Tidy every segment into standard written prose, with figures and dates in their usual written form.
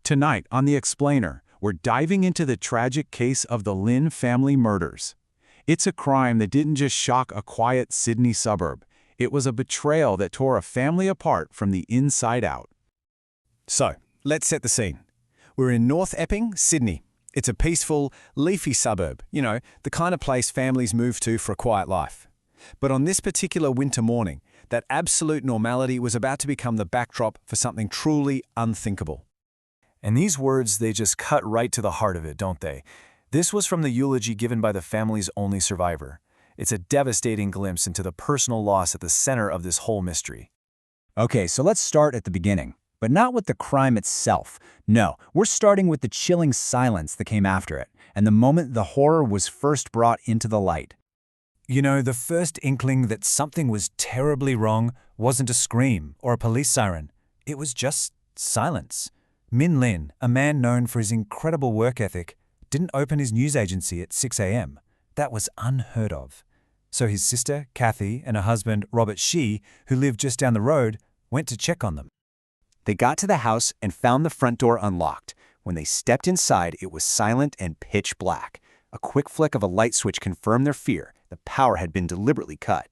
Tonight on The Explainer, we're diving into the tragic case of the Lin family murders. It's a crime that didn't just shock a quiet Sydney suburb. It was a betrayal that tore a family apart from the inside out. So, let's set the scene. We're in North Epping, Sydney. It's a peaceful, leafy suburb, the kind of place families move to for a quiet life. But on this particular winter morning, that absolute normality was about to become the backdrop for something truly unthinkable. And these words, they just cut right to the heart of it, don't they? This was from the eulogy given by the family's only survivor. It's a devastating glimpse into the personal loss at the center of this whole mystery. Okay, so let's start at the beginning, but not with the crime itself. No, we're starting with the chilling silence that came after it, and the moment the horror was first brought into the light. The first inkling that something was terribly wrong wasn't a scream or a police siren. It was just silence. Min Lin, a man known for his incredible work ethic, didn't open his news agency at 6 a.m. That was unheard of. So his sister, Kathy, and her husband, Robert Xie, who lived just down the road, went to check on them. They got to the house and found the front door unlocked. When they stepped inside, it was silent and pitch black. A quick flick of a light switch confirmed their fear. The power had been deliberately cut.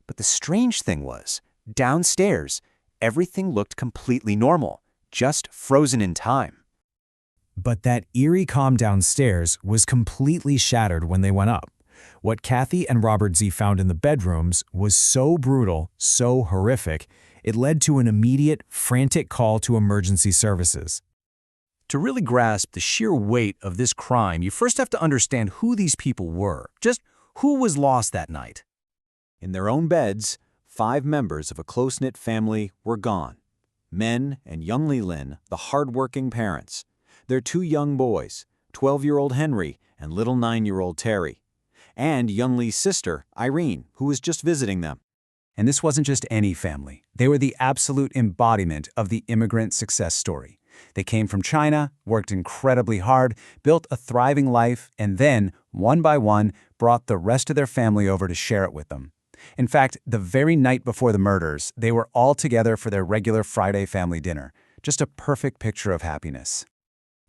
But the strange thing was, downstairs, everything looked completely normal, just frozen in time. But that eerie calm downstairs was completely shattered when they went up. What Kathy and Robert Xie found in the bedrooms was so brutal, so horrific, it led to an immediate, frantic call to emergency services. To really grasp the sheer weight of this crime, you first have to understand who these people were, just who was lost that night. In their own beds, 5 members of a close-knit family were gone. Men and young Lin, the hard-working parents. Their 2 young boys, 12-year-old Henry and little 9-year-old Terry. And young Lee's sister, Irene, who was just visiting them. And this wasn't just any family. They were the absolute embodiment of the immigrant success story. They came from China, worked incredibly hard, built a thriving life, and then, one by one, brought the rest of their family over to share it with them. In fact, the very night before the murders, they were all together for their regular Friday family dinner. Just a perfect picture of happiness.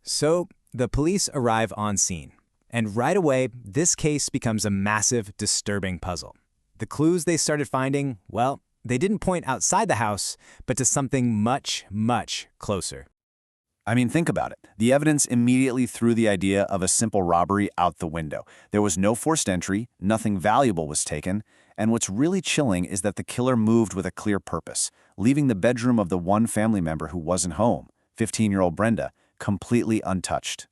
So, the police arrive on scene. And right away, this case becomes a massive, disturbing puzzle. The clues they started finding, well, they didn't point outside the house, but to something much, much closer. I mean, think about it. The evidence immediately threw the idea of a simple robbery out the window. There was no forced entry, nothing valuable was taken, and what's really chilling is that the killer moved with a clear purpose, leaving the bedroom of the one family member who wasn't home, 15-year-old Brenda, completely untouched.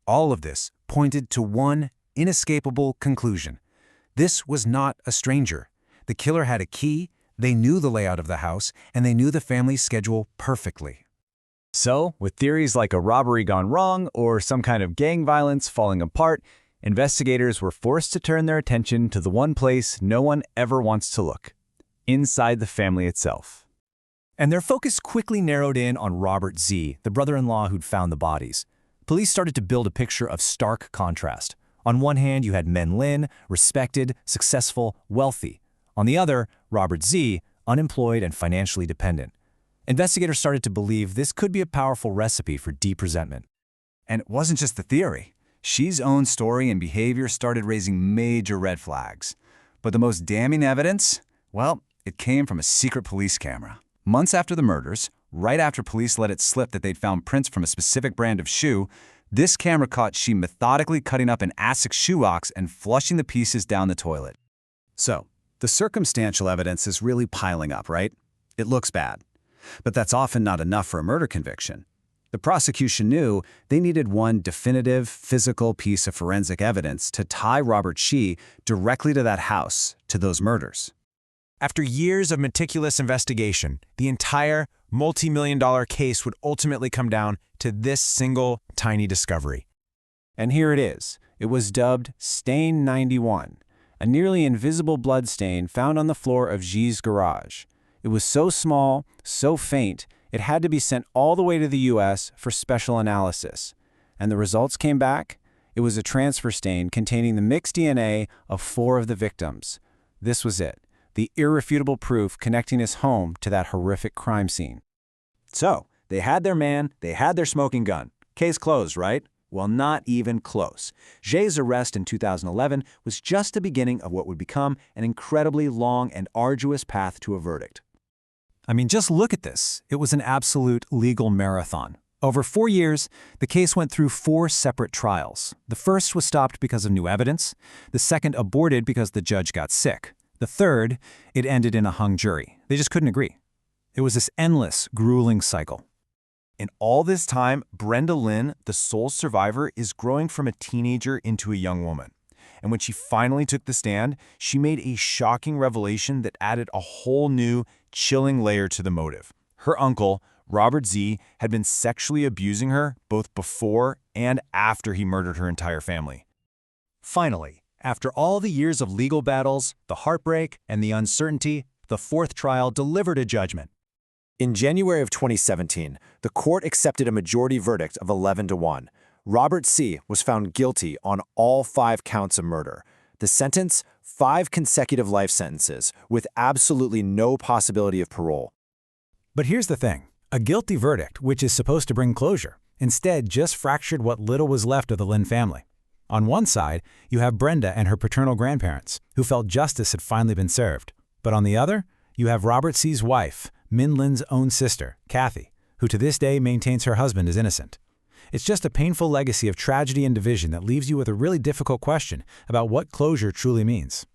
All of this pointed to one inescapable conclusion. This was not a stranger. The killer had a key, they knew the layout of the house, and they knew the family's schedule perfectly. So, with theories like a robbery gone wrong or some kind of gang violence falling apart, investigators were forced to turn their attention to the one place no one ever wants to look: inside the family itself. And their focus quickly narrowed in on Robert Xie, the brother-in-law who'd found the bodies. Police started to build a picture of stark contrast. On one hand, you had Min Lin, respected, successful, wealthy. On the other, Robert Xie, unemployed and financially dependent. Investigators started to believe this could be a powerful recipe for deep resentment. And it wasn't just the theory. Xie's own story and behavior started raising major red flags. But the most damning evidence? Well, it came from a secret police camera. Months after the murders, right after police let it slip that they'd found prints from a specific brand of shoe, this camera caught Xie methodically cutting up an Asics shoe box and flushing the pieces down the toilet. So, the circumstantial evidence is really piling up, right? It looks bad. But that's often not enough for a murder conviction. The prosecution knew they needed one definitive, physical piece of forensic evidence to tie Robert Xie directly to that house, to those murders. After years of meticulous investigation, the entire multi-million-dollar case would ultimately come down to this single, tiny discovery. And here it is. It was dubbed Stain 91, a nearly invisible blood stain found on the floor of Xie's garage. It was so small, so faint, it had to be sent all the way to the U.S. for special analysis. And the results came back? It was a transfer stain containing the mixed DNA of 4 of the victims. This was it, the irrefutable proof connecting his home to that horrific crime scene. So, They had their man, they had their smoking gun. Case closed, right? Well, not even close. Xie's arrest in 2011 was just the beginning of what would become an incredibly long and arduous path to a verdict. I mean, just look at this. It was an absolute legal marathon. Over 4 years, the case went through 4 separate trials. The first was stopped because of new evidence. The second aborted because the judge got sick. The third, it ended in a hung jury. They just couldn't agree. It was this endless, grueling cycle. In all this time, Brenda Lin, the sole survivor, is growing from a teenager into a young woman. And when she finally took the stand, she made a shocking revelation that added a whole new, chilling layer to the motive. Her uncle, Robert Xie, had been sexually abusing her both before and after he murdered her entire family. Finally, after all the years of legal battles, the heartbreak, and the uncertainty, the 4th trial delivered a judgment. In January of 2017, the court accepted a majority verdict of 11-1. Robert Xie was found guilty on all 5 counts of murder. The sentence, 5 consecutive life sentences, with absolutely no possibility of parole. But here's the thing. A guilty verdict, which is supposed to bring closure, instead just fractured what little was left of the Lin family. On one side, you have Brenda and her paternal grandparents, who felt justice had finally been served. But on the other, you have Robert Xie's wife, Min Lin's own sister, Kathy, who to this day maintains her husband is innocent. It's just a painful legacy of tragedy and division that leaves you with a really difficult question about what closure truly means.